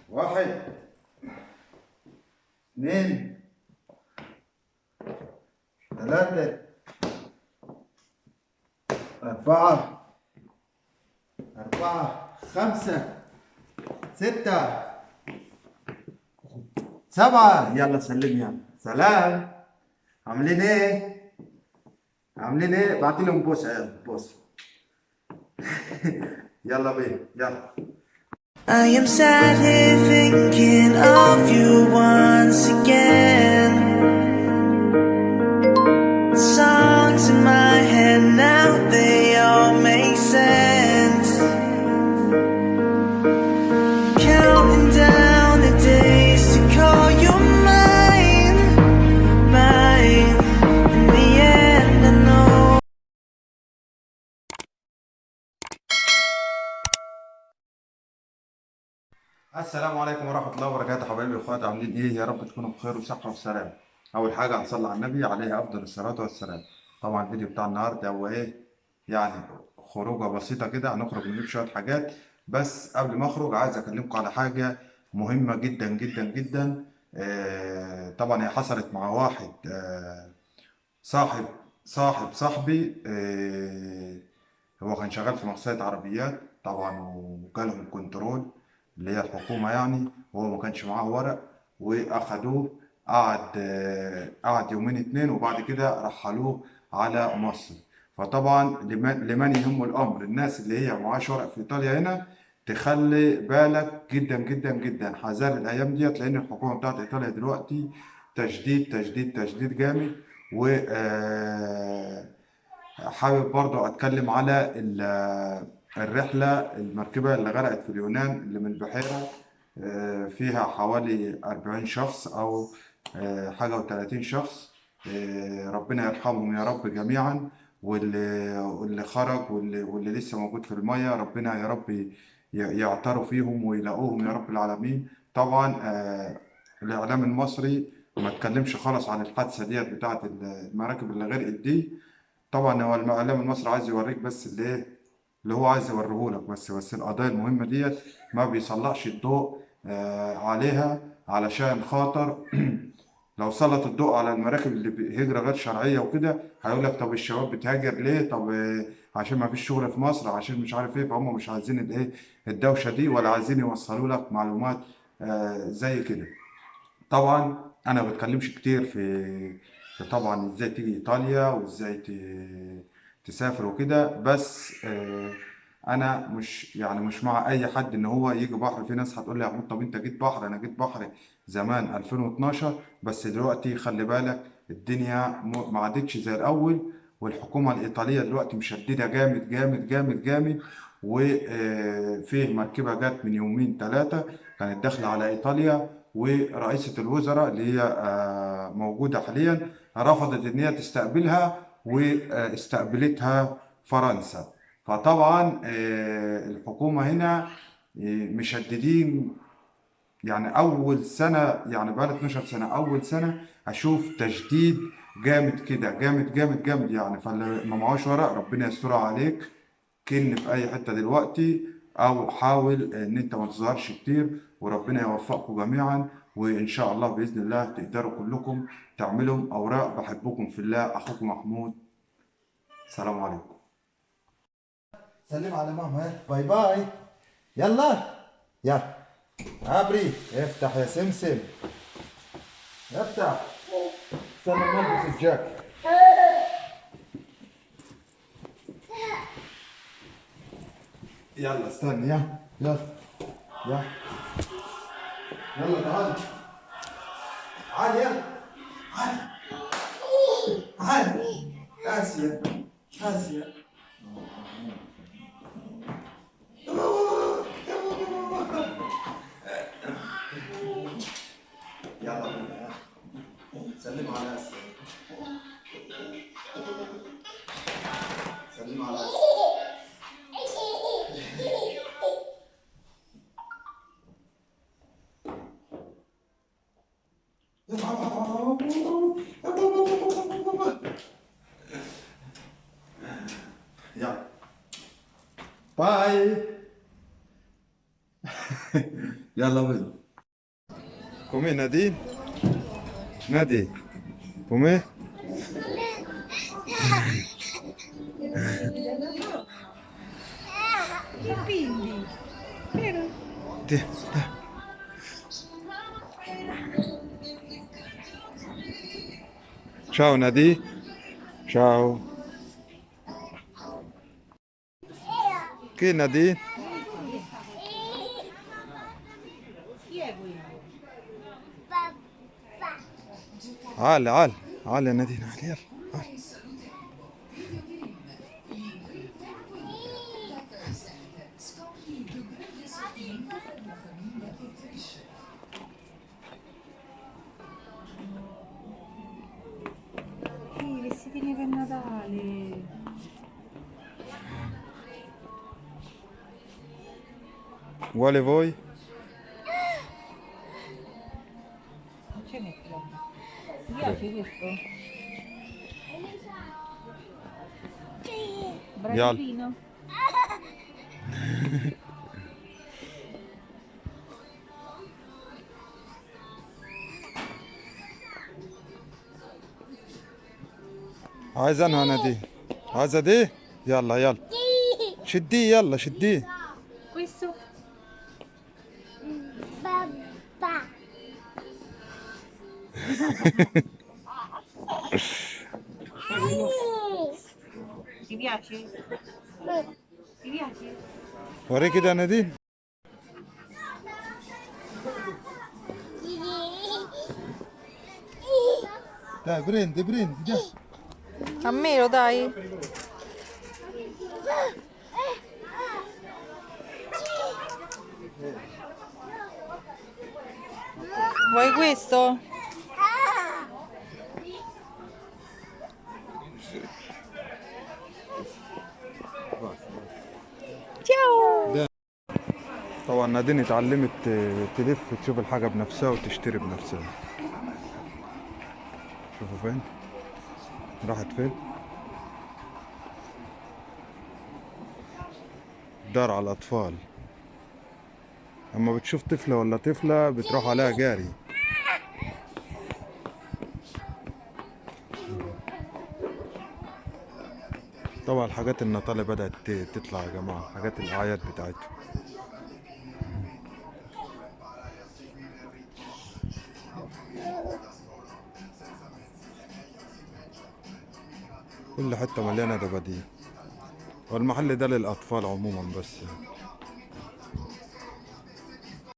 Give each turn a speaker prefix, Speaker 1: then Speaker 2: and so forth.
Speaker 1: واحد، اثنين، ثلاثة، أربعة، خمسة، ستة، سبعة. يلا سلم، يلا سلام. عاملين ايه؟ بعتي لهم بوسة، يلا بوسة. يلا بينا، يلا.
Speaker 2: I am sat here thinking of you once again. The songs in my head now, they all make sense. Counting down the days to call you mine, mine. In the end I know.
Speaker 1: السلام عليكم ورحمة الله وبركاته، حبايبي واخواتي، عاملين ايه؟ يا رب تكونوا بخير وصحة وسلام. أول حاجة هنصلي على النبي عليه أفضل الصلاة والسلام. طبعا الفيديو بتاع النهاردة هو ايه؟ يعني خروجة بسيطة كده، هنخرج نجيب شوية حاجات. بس قبل ما أخرج عايز أكلمكم على حاجة مهمة جدا جدا جدا. طبعا هي حصلت مع واحد، صاحب صاحبي. هو كان شغال في مصنع عربيات طبعا، وجالهم كنترول اللي هي الحكومة يعني، وهو ما كانش معاه ورق، وأخدوه. قعد يومين اتنين، وبعد كده رحلوه على مصر. فطبعا لمن يهم الأمر، الناس اللي هي معاش ورق في إيطاليا هنا تخلي بالك جدا جدا جدا، حذر الأيام ديت، لأن الحكومة بتاعت إيطاليا دلوقتي تشديد تشديد تشديد جامد. و حابب برضو أتكلم على الرحلة المركبة اللي غرقت في اليونان، اللي من البحيرة. فيها حوالي 40 شخص أو حاجة و30 شخص. ربنا يرحمهم يا رب جميعا. واللي خرج واللي لسه موجود في المية، ربنا يا رب يعتروا فيهم ويلاقوهم يا رب العالمين. طبعا الإعلام المصري ما اتكلمش خالص عن الحادثة ديت بتاعت المراكب اللي غرقت دي. طبعا هو الاعلام المصري عايز يوريك بس اللي ايه، اللي هو عايز يوريهولك بس القضايا المهمه ديت ما بيسلطش الضوء عليها، علشان خاطر لو سلط الضوء على المراكب اللي بهجره غير شرعيه وكده، هيقول لك طب الشباب بتهاجر ليه؟ طب عشان ما فيش شغل في مصر، عشان مش عارف ايه. فهم مش عايزين الايه، الدوشه دي، ولا عايزين يوصلوا لك معلومات زي كده. طبعا انا ما بتكلمش كتير في طبعا ازاي تيجي ايطاليا، وازاي تسافر وكده. بس انا مش مع اي حد ان هو يجي بحر. في ناس هتقول لي يا محمود طب انت جيت بحر، انا جيت بحر زمان 2012، بس دلوقتي خلي بالك الدنيا ما عادتش زي الاول. والحكومة الإيطالية دلوقتي مشددة جامد جامد جامد جامد. وفيه مركبة جت من يومين ثلاثة، كانت داخلة على إيطاليا، ورئيسة الوزراء اللي هي موجودة حاليا رفضت إن هي تستقبلها، واستقبلتها فرنسا. فطبعا الحكومة هنا مشددين. يعني أول سنة، يعني بقالي 12 سنة، أول سنة أشوف تشديد جامد كده، جامد جامد جامد يعني. فاللي ما معهوش ورق ربنا يسترها عليك، كن في اي حته دلوقتي، او حاول ان انت ما تظهرش كتير، وربنا يوفقكم جميعا. وان شاء الله باذن الله تقدروا كلكم تعملوا اوراق. بحبكم في الله، اخوكم محمود. سلام عليكم. سلم على ماما، باي باي. يلا، يلا ابري، افتح يا سمسم، افتح. استنى ما البس الجاكيت. يلا استنى، يلا يلا يلا يلا تعال، تعال يلا، تعال تعال. آسيا، آسيا. يلا بينا، سلم على آسيا، سلم على آسيا. يلا باي. يلا بينا. قومي نادين، نادي قومي.
Speaker 3: Quindi, vero?
Speaker 1: دي. Ciao Nadi. Ciao. Chi è Nadi?
Speaker 3: Chi è quello?
Speaker 1: عال عال عال يا نادين، عال يلا عال.
Speaker 3: I vestitini per Natale.
Speaker 1: Vuole voi?
Speaker 3: Non ce metto. Ti piace questo? Bravino.
Speaker 1: عايز انها نادين؟ عايزة دي؟ يلا يلا شديه، يلا شديه.
Speaker 3: Questo? Ti piace? Ti piace?
Speaker 1: وري كده يا نادين. dai prendi prendi già.
Speaker 3: A me lo dai? Vuoi questo? Ciao!
Speaker 1: طبعا نادين اتعلمت تلف تشوف الحاجة بنفسها وتشتري بنفسها. شوفوا فين راحت فين. دار على الأطفال، أما بتشوف طفلة ولا طفلة بتروح عليها جاري. طبعا حاجات النطالة بدأت تطلع يا جماعة، حاجات الأعياد بتاعتهم. كل حتة مليانة دباديب، والمحل ده للأطفال عموما بس.